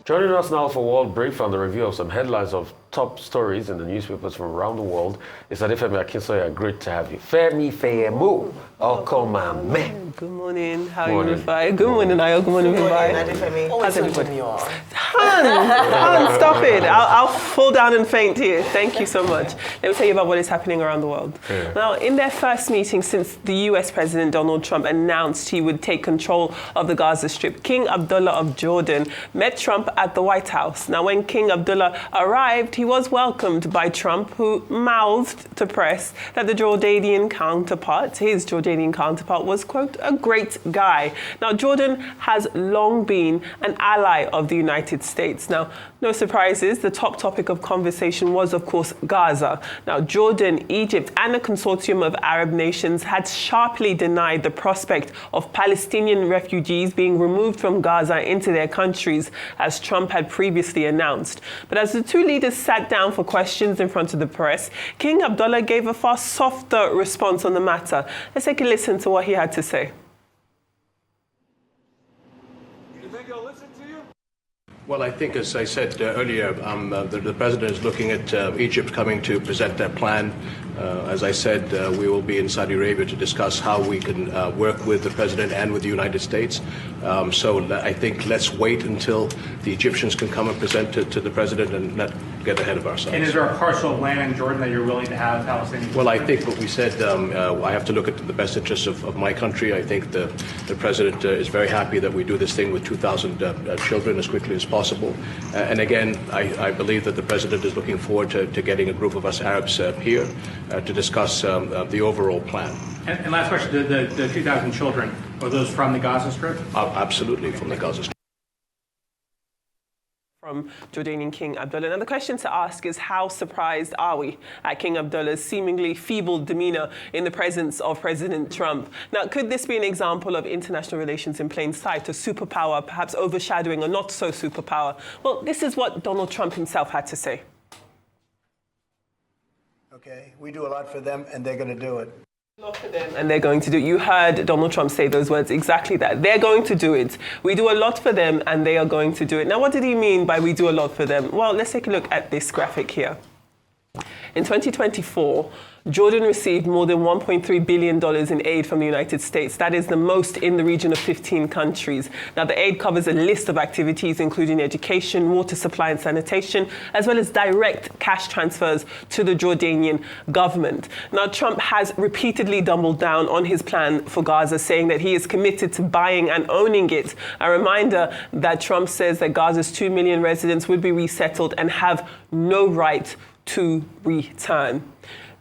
Joining us now for World Brief and the review of some headlines of top stories in the newspapers from around the world is Adefemi Akinsoya. Great to have you. Femi Feyemu, my man. Good morning. How are you, Rufai? Good morning, Ayo. Good morning, Rufai. How's everybody? Han, stop it. I'll fall down and faint here. Thank you so much. Let me tell you about what is happening around the world. Yeah. Now, in their first meeting since the US President Donald Trump announced he would take control of the Gaza Strip, King Abdullah of Jordan met Trump at the White House. Now, when King Abdullah arrived, he was welcomed by Trump, who mouthed to press that his Jordanian counterpart was, quote, a great guy. Now, Jordan has long been an ally of the United States. Now, no surprises, the top topic of conversation was, of course, Gaza. Now, Jordan, Egypt, and a consortium of Arab nations had sharply denied the prospect of Palestinian refugees being removed from Gaza into their countries, as Trump had previously announced. But as the two leaders sat down for questions in front of the press, King Abdullah gave a far softer response on the matter. Let's take a listen to what he had to say. You think he'll listen to you? Well, I think, as I said earlier, the president is looking at Egypt coming to present their plan. As I said, we will be in Saudi Arabia to discuss how we can work with the president and with the United States. So I think let's wait until the Egyptians can come and present it to the president and not get ahead of ourselves. And is there a parcel of land in Jordan that you're willing to have Palestinians? Well, I think what we said, I have to look at the best interests of my country. I think the president is very happy that we do this thing with 2,000 children as quickly as possible. And again, I believe that the president is looking forward to getting a group of us Arabs here to discuss the overall plan. And last question, the 2,000 children, are those from the Gaza Strip? Absolutely, from the Gaza Strip. From Jordanian King Abdullah. Now, the question to ask is, how surprised are we at King Abdullah's seemingly feeble demeanor in the presence of President Trump? Now, could this be an example of international relations in plain sight, a superpower perhaps overshadowing a not so superpower? Well, this is what Donald Trump himself had to say. Okay, we do a lot for them and they're going to do it. And they're going to do it. You heard Donald Trump say those words, exactly that. They're going to do it. We do a lot for them and they are going to do it. Now, what did he mean by we do a lot for them? Well, let's take a look at this graphic here. In 2024, Jordan received more than $1.3 billion in aid from the United States. That is the most in the region of 15 countries. Now, the aid covers a list of activities, including education, water supply and sanitation, as well as direct cash transfers to the Jordanian government. Now, Trump has repeatedly doubled down on his plan for Gaza, saying that he is committed to buying and owning it. A reminder that Trump says that Gaza's 2 million residents would be resettled and have no right to return.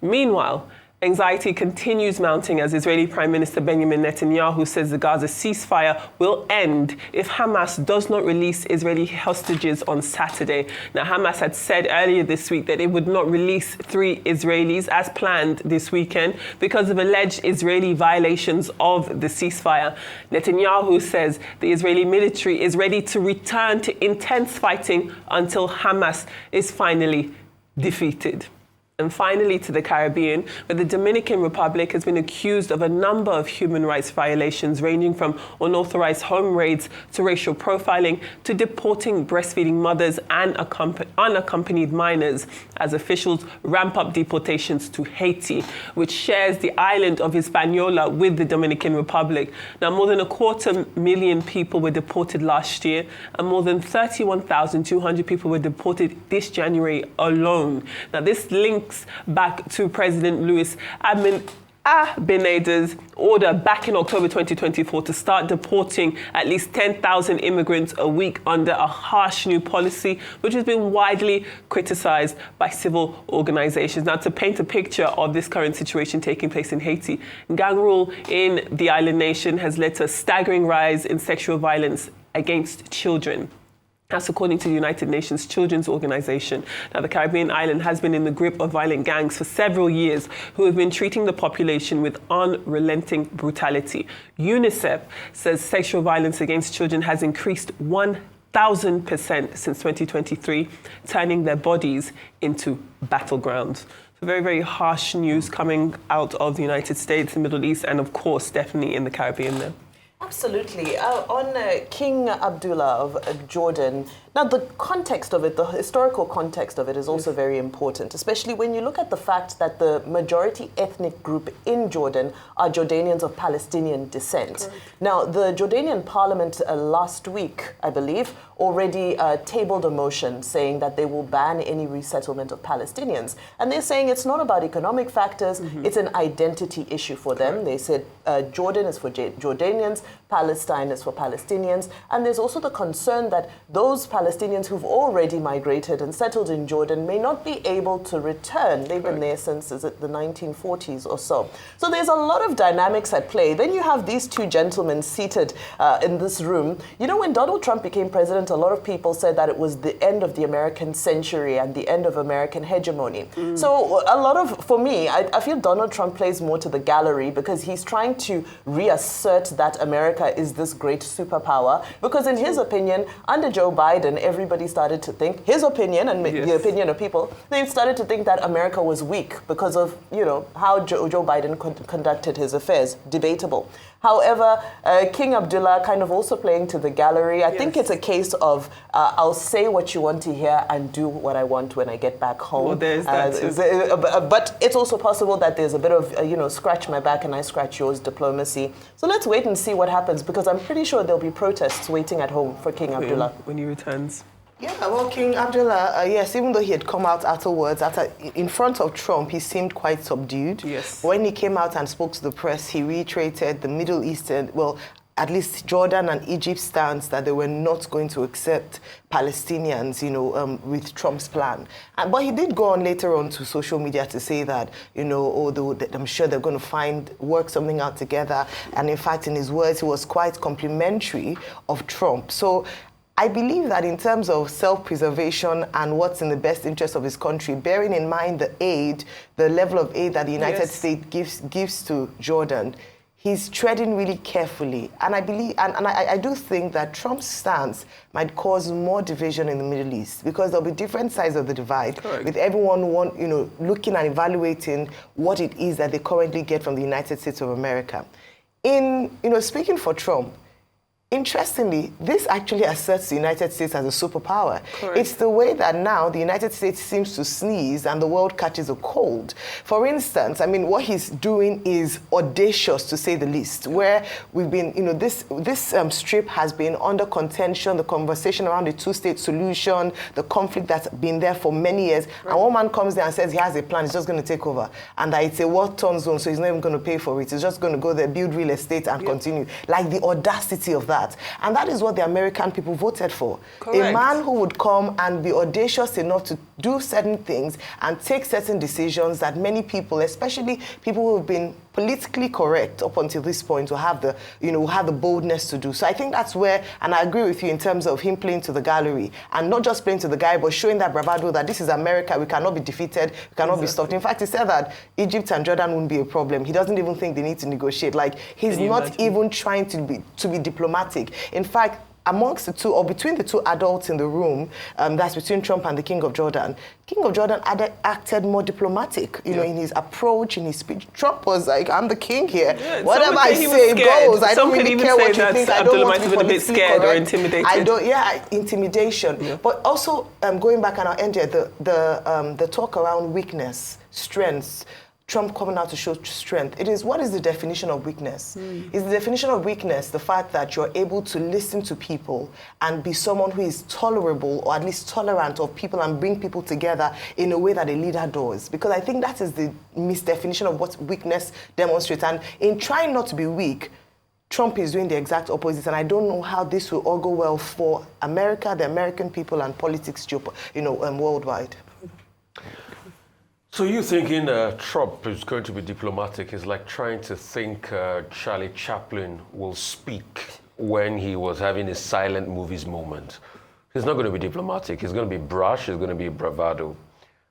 Meanwhile, anxiety continues mounting as Israeli Prime Minister Benjamin Netanyahu says the Gaza ceasefire will end if Hamas does not release Israeli hostages on Saturday. Now, Hamas had said earlier this week that it would not release 3 Israelis as planned this weekend because of alleged Israeli violations of the ceasefire. Netanyahu says the Israeli military is ready to return to intense fighting until Hamas is finally defeated. And finally, to the Caribbean, where the Dominican Republic has been accused of a number of human rights violations, ranging from unauthorized home raids to racial profiling to deporting breastfeeding mothers and unaccompanied minors, as officials ramp up deportations to Haiti, which shares the island of Hispaniola with the Dominican Republic. Now, more than 250,000 people were deported last year, and more than 31,200 people were deported this January alone. Now, this links back to President Luis Abinader's order back in October 2024 to start deporting at least 10,000 immigrants a week under a harsh new policy, which has been widely criticized by civil organizations. Now, to paint a picture of this current situation taking place in Haiti, gang rule in the island nation has led to a staggering rise in sexual violence against children. That's according to the United Nations Children's Organization. Now, the Caribbean island has been in the grip of violent gangs for several years who have been treating the population with unrelenting brutality. UNICEF says sexual violence against children has increased 1,000% since 2023, turning their bodies into battlegrounds. So very, very harsh news coming out of the United States, the Middle East, and of course, definitely in the Caribbean there. Absolutely. On King Abdullah of Jordan, now Now, the context of it, the historical context of it is also very important, especially when you look at the fact that the majority ethnic group in Jordan are Jordanians of Palestinian descent. Correct. Now, the Jordanian parliament last week, I believe, already tabled a motion saying that they will ban any resettlement of Palestinians. And they're saying it's not about economic factors, it's an identity issue for them. They said Jordan is for Jordanians, Palestine is for Palestinians, and there's also the concern that those Palestinians who've already migrated and settled in Jordan may not be able to return. They've been there since, is it the 1940s or so. So there's a lot of dynamics at play. Then you have these two gentlemen seated in this room. You know, when Donald Trump became president, a lot of people said that it was the end of the American century and the end of American hegemony. So a lot of, for me, I feel Donald Trump plays more to the gallery because he's trying to reassert that America is this great superpower. Because in his opinion, under Joe Biden, everybody started to think, his opinion and the opinion of people, they started to think that America was weak because of, you know, how Joe Biden conducted his affairs. Debatable. However, King Abdullah kind of also playing to the gallery. I think it's a case of I'll say what you want to hear and do what I want when I get back home. Well, there's that too. But it's also possible that there's a bit of, scratch my back and I scratch yours diplomacy. So let's wait and see what happens, because I'm pretty sure there'll be protests waiting at home for King Abdullah. When he returns. Yeah, well, King Abdullah, yes, even though he had come out afterwards, in front of Trump, he seemed quite subdued. Yes. When he came out and spoke to the press, he reiterated the Middle Eastern, well, at least Jordan and Egypt's stance that they were not going to accept Palestinians, with Trump's plan. But he did go on later on to social media to say that, I'm sure they're going to work something out together. And in fact, in his words, he was quite complimentary of Trump. So I believe that in terms of self-preservation and what's in the best interest of his country, bearing in mind the level of aid that the United States gives to Jordan, he's treading really carefully. And I believe, and I do think that Trump's stance might cause more division in the Middle East, because there'll be different sides of the divide, Correct. with everyone looking and evaluating what it is that they currently get from the United States of America. Speaking for Trump, interestingly, this actually asserts the United States as a superpower. Correct. It's the way that now the United States seems to sneeze and the world catches a cold. For instance, what he's doing is audacious, to say the least, where we've been, this strip has been under contention, the conversation around the two-state solution, the conflict that's been there for many years, right. And one man comes there and says he has a plan, he's just going to take over, and that it's a war-torn zone, so he's not even going to pay for it. He's just going to go there, build real estate, and continue. Like the audacity of that. And that is what the American people voted for. Correct. A man who would come and be audacious enough to do certain things and take certain decisions that many people, especially people who have been politically correct up until this point, will have the boldness to do. So I think that's where, and I agree with you in terms of him playing to the gallery, and not just playing to the guy, but showing that bravado that this is America, we cannot be defeated, we cannot be stopped. In fact, he said that Egypt and Jordan wouldn't be a problem. He doesn't even think they need to negotiate. Like, he's not even trying to be diplomatic. In fact, amongst the two, or between the two adults in the room, that's between Trump and the King of Jordan, acted more diplomatic, in his approach, in his speech. Trump was like, I'm the king here. Yeah, whatever I say goes. I don't really care what you think. I don't want to be a bit scared or intimidated. Intimidation. Yeah. But also, going back, and I'll end here, the talk around weakness, strengths, Trump coming out to show strength. What is the definition of weakness? Is the definition of weakness the fact that you're able to listen to people and be someone who is tolerable, or at least tolerant of people, and bring people together in a way that a leader does? Because I think that is the misdefinition of what weakness demonstrates. And in trying not to be weak, Trump is doing the exact opposite, and I don't know how this will all go well for America, the American people, and politics, worldwide. So you thinking Trump is going to be diplomatic is like trying to think Charlie Chaplin will speak when he was having his silent movies moment. He's not going to be diplomatic. He's going to be brash. He's going to be bravado.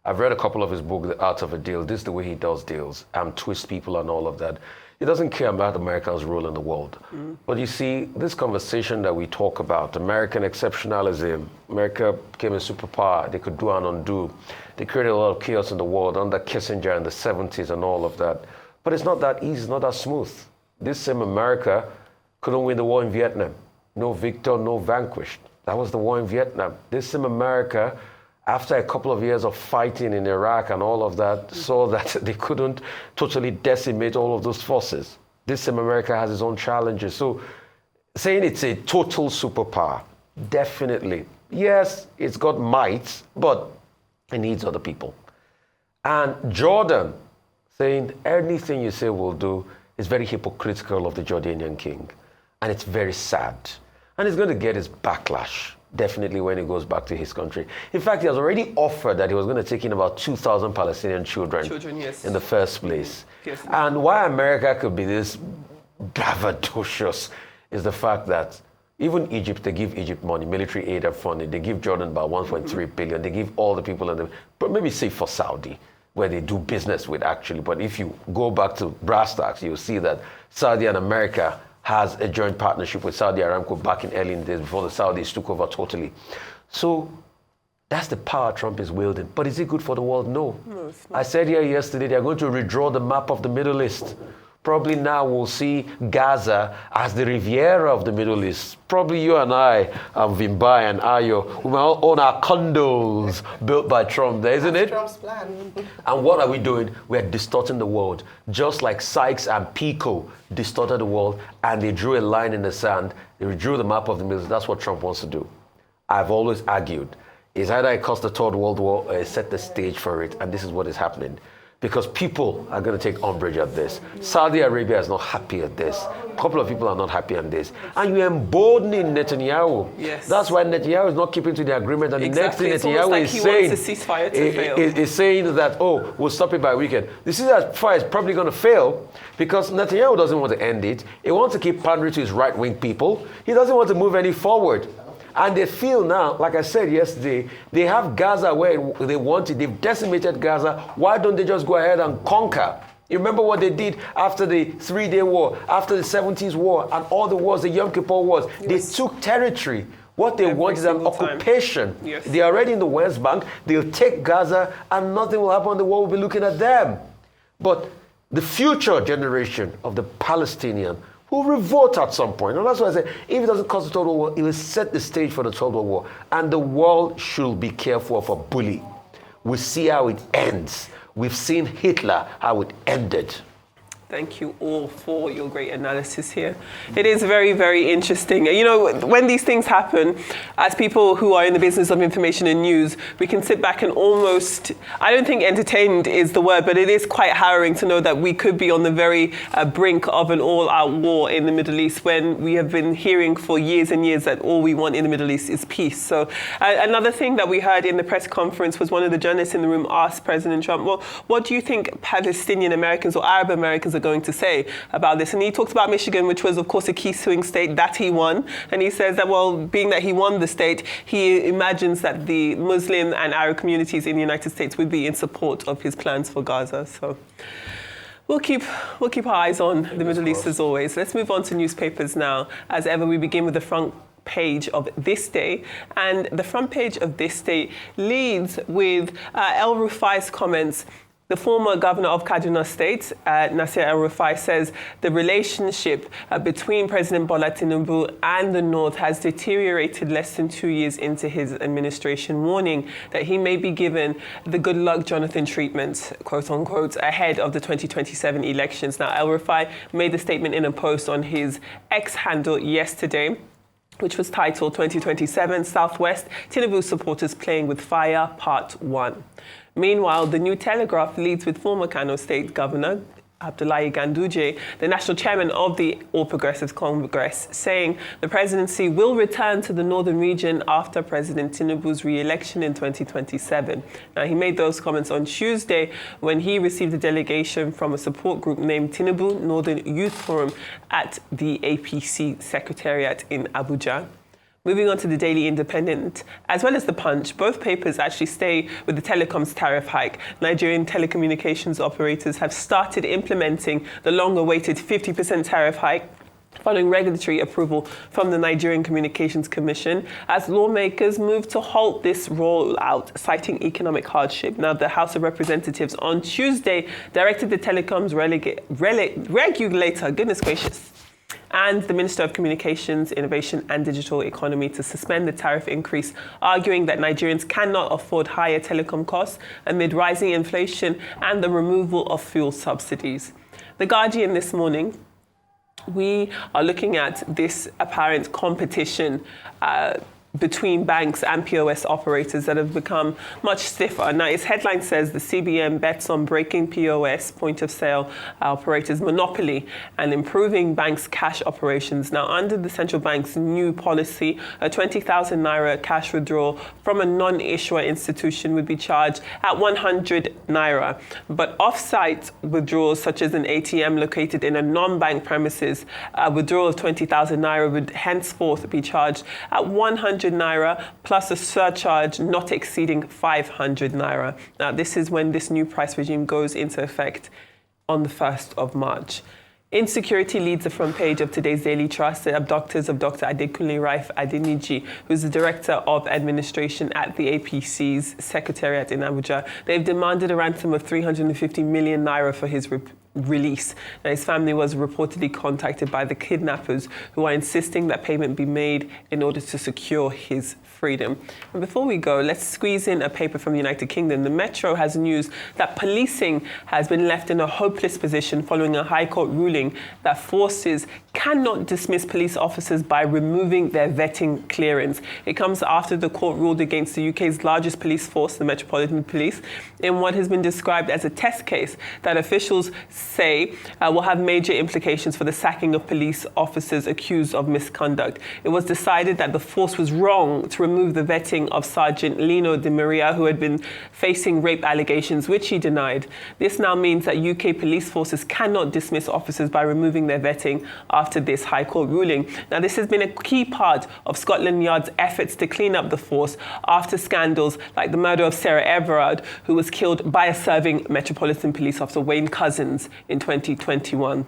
I've read a couple of his books, The Art of a Deal. This is the way he does deals, twist people and all of that. He doesn't care about America's role in the world. But you see, this conversation that we talk about, American exceptionalism, America became a superpower, they could do and undo. They created a lot of chaos in the world under Kissinger in the 70s and all of that. But it's not that easy, it's not that smooth. This same America couldn't win the war in Vietnam. No victor, no vanquished. That was the war in Vietnam. This same America, after a couple of years of fighting in Iraq and all of that, saw that they couldn't totally decimate all of those forces. This same America has its own challenges. So saying it's a total superpower, definitely. Yes, it's got might, but it needs other people. And Jordan saying anything you say will do is very hypocritical of the Jordanian king. And it's very sad. And he's going to get his backlash, definitely, when he goes back to his country. In fact, he has already offered that he was going to take in about 2,000 Palestinian children yes. in the first place. Yes. And why America could be this braggadocious is the fact that even Egypt, they give Egypt money, military aid and funding. They give Jordan about 1.3 billion. They give all the people in the, but maybe say for Saudi, where they do business with actually. But if you go back to brass tacks, you'll see that Saudi and America has a joint partnership with Saudi Aramco back in early in the days before the Saudis took over totally. So that's the power Trump is wielding. But is it good for the world? No. I said here yesterday, they're going to redraw the map of the Middle East. Probably now we'll see Gaza as the Riviera of the Middle East. Probably you and I, Vimbai and Ayo, we might own our condos built by Trump there, isn't it? Trump's plan. And what are we doing? We're distorting the world. Just like Sykes and Picot distorted the world and they drew a line in the sand. They drew the map of the Middle East. That's what Trump wants to do. I've always argued. It's either it caused the Third World War or it set the stage for it. And this is what is happening. Because people are going to take umbrage at this. Saudi Arabia is not happy at this. A couple of people are not happy at this. And you're emboldening Netanyahu. Yes. That's why Netanyahu is not keeping to the agreement. And Exactly. the next thing Netanyahu is saying, wants the ceasefire to fail. is saying that, oh, we'll stop it by weekend. The ceasefire is probably going to fail because Netanyahu doesn't want to end it. He wants to keep pandering to his right-wing people. He doesn't want to move any forward. And they feel now, like I said yesterday, they have Gaza where they want it. They've decimated Gaza. Why don't they just go ahead and conquer? You remember what they did after the 3-day war, after the 70s war, and all the wars, the Yom Kippur wars. Yes. They took territory. What they Every want is an single time. occupation. Yes. They're already in the West Bank. They'll take Gaza, and nothing will happen. The world will be looking at them. But the future generation of the Palestinian will revolt at some point. And that's why I say, if it doesn't cause the total war, it will set the stage for the Third World War. And the world should be careful of a bully. We see how it ends. We've seen Hitler, how it ended. Thank you all for your great analysis here. It is very, very interesting. You know, when these things happen, as people who are in the business of information and news, we can sit back and almost, I don't think entertained is the word, but it is quite harrowing to know that we could be on the very brink of an all-out war in the Middle East when we have been hearing for years and years that all we want in the Middle East is peace. So another thing that we heard in the press conference was one of the journalists in the room asked President Trump, well, what do you think Palestinian Americans or Arab Americans are going to say about this? And he talked about Michigan, which was, of course, a key swing state that he won. And he says that, well, being that he won the state, he imagines that the Muslim and Arab communities in the United States would be in support of his plans for Gaza. So we'll keep our eyes on the Middle East as always. Let's move on to newspapers now. As ever, we begin with the front page of This Day, and the front page of This Day leads with El Rufai's comments. The former governor of Kaduna State, Nasir El-Rufai, says the relationship between President Bola Tinubu and the North has deteriorated less than 2 years into his administration, warning that he may be given the good luck Jonathan treatment, quote unquote, ahead of the 2027 elections. Now, El-Rufai made the statement in a post on his X handle yesterday, which was titled 2027 Southwest, Tinubu supporters playing with fire, Part 1. Meanwhile, the New Telegraph leads with former Kano State Governor Abdullah Ganduje, the national chairman of the All Progressives Congress, saying the presidency will return to the northern region after President Tinubu's re-election in 2027. Now, he made those comments on Tuesday when he received a delegation from a support group named Tinubu Northern Youth Forum at the APC Secretariat in Abuja. Moving on to the Daily Independent, as well as the Punch, both papers actually stay with the telecoms tariff hike. Nigerian telecommunications operators have started implementing the long-awaited 50% tariff hike following regulatory approval from the Nigerian Communications Commission, as lawmakers move to halt this rollout, citing economic hardship. Now, the House of Representatives on Tuesday directed the telecoms regulator, goodness gracious, and the Minister of Communications, Innovation and Digital Economy to suspend the tariff increase, arguing that Nigerians cannot afford higher telecom costs amid rising inflation and the removal of fuel subsidies. The Guardian this morning, we are looking at this apparent competition between banks and POS operators that have become much stiffer. Now, its headline says the CBN bets on breaking POS, point of sale operators' monopoly and improving banks' cash operations. Now, under the central bank's new policy, a 20,000 naira cash withdrawal from a non-issuer institution would be charged at 100 naira. But off-site withdrawals, such as an ATM located in a non-bank premises, a withdrawal of 20,000 naira would henceforth be charged at 100 naira plus a surcharge not exceeding 500 naira. Now, this is when this new price regime goes into effect on the 1st of March. Insecurity leads the front page of today's Daily Trust. The abductors of Dr. Adekunle Raif Adeniji, who's the Director of Administration at the APC's Secretariat in Abuja. They've demanded a ransom of 350 million naira for his release. Now, his family was reportedly contacted by the kidnappers, who are insisting that payment be made in order to secure his freedom. And before we go, let's squeeze in a paper from the United Kingdom. The Metro has news that policing has been left in a hopeless position following a High Court ruling that forces cannot dismiss police officers by removing their vetting clearance. It comes after the court ruled against the UK's largest police force, the Metropolitan Police, in what has been described as a test case that officials say will have major implications for the sacking of police officers accused of misconduct. It was decided that the force was wrong to remove the vetting of Sergeant Lino Di Maria, who had been facing rape allegations, which he denied. This now means that UK police forces cannot dismiss officers by removing their vetting after this High Court ruling. Now, this has been a key part of Scotland Yard's efforts to clean up the force after scandals like the murder of Sarah Everard, who was killed by a serving Metropolitan Police officer, Wayne Couzens, in 2021.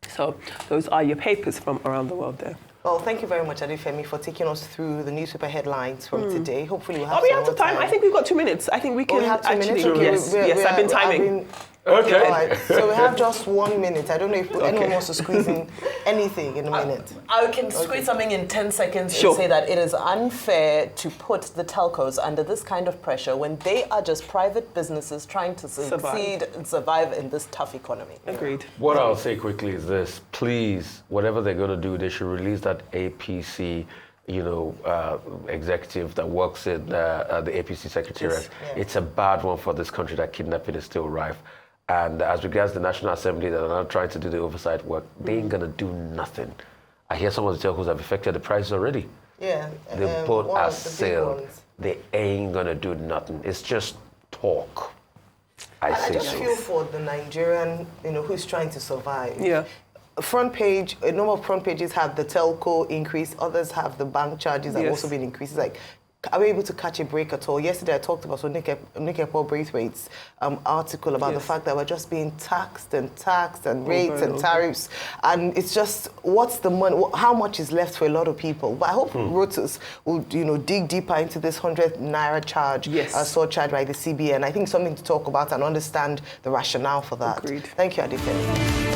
So those are your papers from around the world there. Well, thank you very much, Adefemi, for taking us through the newspaper headlines from today. Hopefully we'll have Are we some out of more time? I think we've got 2 minutes. I think we can we have 2 minutes? actually... Okay, Yes, I've been timing. Okay. All right. So we have just 1 minute. I don't know if anyone wants to squeeze in anything in a minute. I can squeeze something in 10 seconds Sure. and say that it is unfair to put the telcos under this kind of pressure when they are just private businesses trying to succeed and survive in this tough economy. Agreed. What I'll say quickly is this: please, whatever they're going to do, they should release that APC, executive that works in the APC Secretariat. Yes, It's a bad one for this country that kidnapping is still rife. And as regards the National Assembly that are now trying to do the oversight work, they ain't going to do nothing. I hear some of the telcos have affected the prices already. Yeah. The boat one has of the big sailed. ones. They ain't going to do nothing. It's just talk. I I say just so. feel for the Nigerian, who's trying to survive. Yeah. Front page, a number of front pages have the telco increase, others have the bank charges have Yes. also been increased. Like, are we able to catch a break at all? Yesterday I talked about Nikepo Braithwaite's article about the fact that we're just being taxed and rates and tariffs. And it's just, what's the money, how much is left for a lot of people? But I hope Rotus will, dig deeper into this 100 naira charge, surcharge by the CBN. I think something to talk about and understand the rationale for that. Agreed. Thank you, Adefemi.